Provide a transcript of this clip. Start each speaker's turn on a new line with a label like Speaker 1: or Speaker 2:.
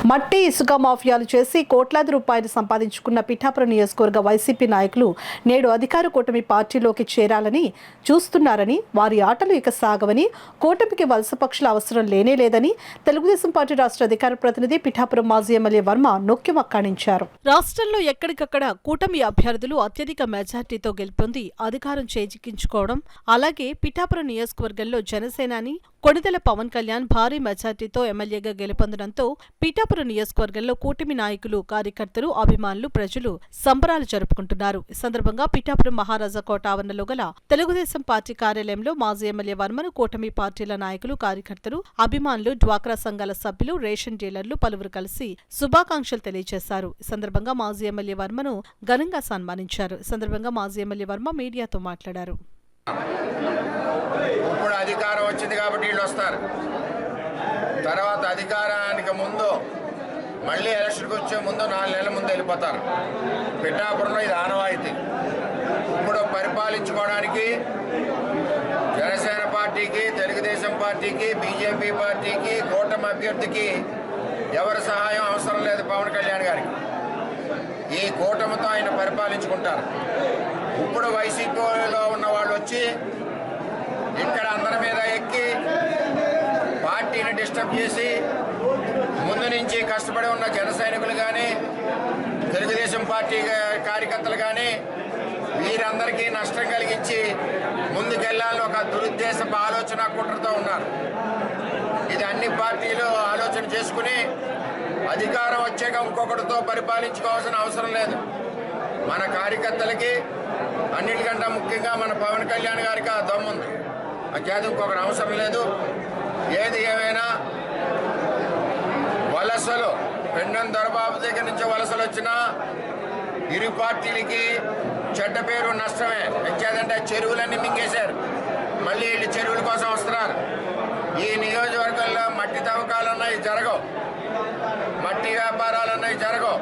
Speaker 1: మట్టి ఇసుక మాఫియాలు చేసి కోట్లాది రూపాయలు సంపాదించుకున్న పిఠాపురం నియోజకవర్గ వైసీపీ నాయకులు నేడు అధికార కూటమి పార్టీలోకి చేరాలని చూస్తున్నారని, వారి ఆటలు ఇక సాగవని, కూటమికి వలసపక్షుల అవసరం లేనేలేదని తెలుగుదేశం పార్టీ రాష్ట్ర అధికార ప్రతినిధి పిఠాపురం మాజీ ఎమ్మెల్యే వర్మ నొక్కి వక్కాణించారు. రాష్ట్రంలో ఎక్కడికక్కడ కూటమి అభ్యర్థులు అత్యధిక మెజార్టీతో గెలుపొంది అధికారం చేజిక్కించుకోవడం, అలాగే పిఠాపురం నియోజకవర్గంలో జనసేనాని కొణిదెల పవన్ కళ్యాణ్ భారీ మెజార్టీతో ఎమ్మెల్యేగా గెలుపొందడంతో పిఠాపురం నియోజకవర్గంలో కూటమి నాయకులు, కార్యకర్తలు, అభిమానులు, ప్రజలు సంబరాలు జరుపుకుంటున్నారు. ఈ సందర్భంగా పిఠాపురం మహారాజా కోట ఆవరణలో గల తెలుగుదేశం పార్టీ కార్యాలయంలో మాజీ ఎమ్మెల్యే వర్మను కూటమి పార్టీల నాయకులు, కార్యకర్తలు, అభిమానులు, డ్వాక్రా సంఘాల సభ్యులు, రేషన్ డీలర్లు పలువురు కలిసి శుభాకాంక్షలు తెలియజేశారు. ఈ సందర్భంగా మాజీ ఎమ్మెల్యే వర్మను ఘనంగా సన్మానించారు. ఈ సందర్భంగా మాజీ ఎమ్మెల్యే వర్మ మీడియాతో మాట్లాడారు.
Speaker 2: ఇప్పుడు అధికారం వచ్చింది కాబట్టి వీళ్ళు వస్తారు. తర్వాత అధికారానికి ముందు మళ్ళీ ఎలక్షన్కి వచ్చే ముందు 4 నెలల ముందు వెళ్ళిపోతారు. పిఠాపురంలో ఇది ఆనవాయితీ. ఇప్పుడు పరిపాలించుకోవడానికి జనసేన పార్టీకి, తెలుగుదేశం పార్టీకి, బీజేపీ పార్టీకి, కూటమి అభ్యర్థికి ఎవరి సహాయం అవసరం లేదు. పవన్ కళ్యాణ్ గారికి ఈ కూటమితో ఆయన పరిపాలించుకుంటారు. ఇప్పుడు వైసీపీలో ఉన్న వాళ్ళు వచ్చి ఇక్కడ అందరి మీద ఎక్కి పార్టీని డిస్టర్బ్ చేసి ముందు నుంచి కష్టపడి ఉన్న జన సైనికులు కానీ, తెలుగుదేశం పార్టీ కార్యకర్తలు కానీ వీరందరికీ నష్టం కలిగించి ముందుకెళ్లాలని ఒక దురుద్దేశపు ఆలోచన కుట్రతో ఉన్నారు. ఇది అన్ని పార్టీలు ఆలోచన చేసుకుని అధికారం వచ్చాక ఇంకొకటితో పరిపాలించుకోవాల్సిన అవసరం లేదు. మన కార్యకర్తలకి అన్నిటికంటే ముఖ్యంగా మన పవన్ కళ్యాణ్ గారికి ఆ దమ్ముంది. అత్యాధి ఇంకొకటి అవసరం లేదు. ఏది ఏమైనా వలసలు పెండం దొరబాబు దగ్గర నుంచి వలసలు వచ్చినా ఇరు పార్టీలకి చెడ్డ పేరు, నష్టమే. ఎంచేదంటే చెరువులన్నీ మింగేశారు. మళ్ళీ వీళ్ళు చెరువుల కోసం వస్తున్నారు. ఈ నియోజకవర్గంలో మట్టి తవ్వకాలన్నవి జరగవు, మట్టి వ్యాపారాలన్నవి జరగవు.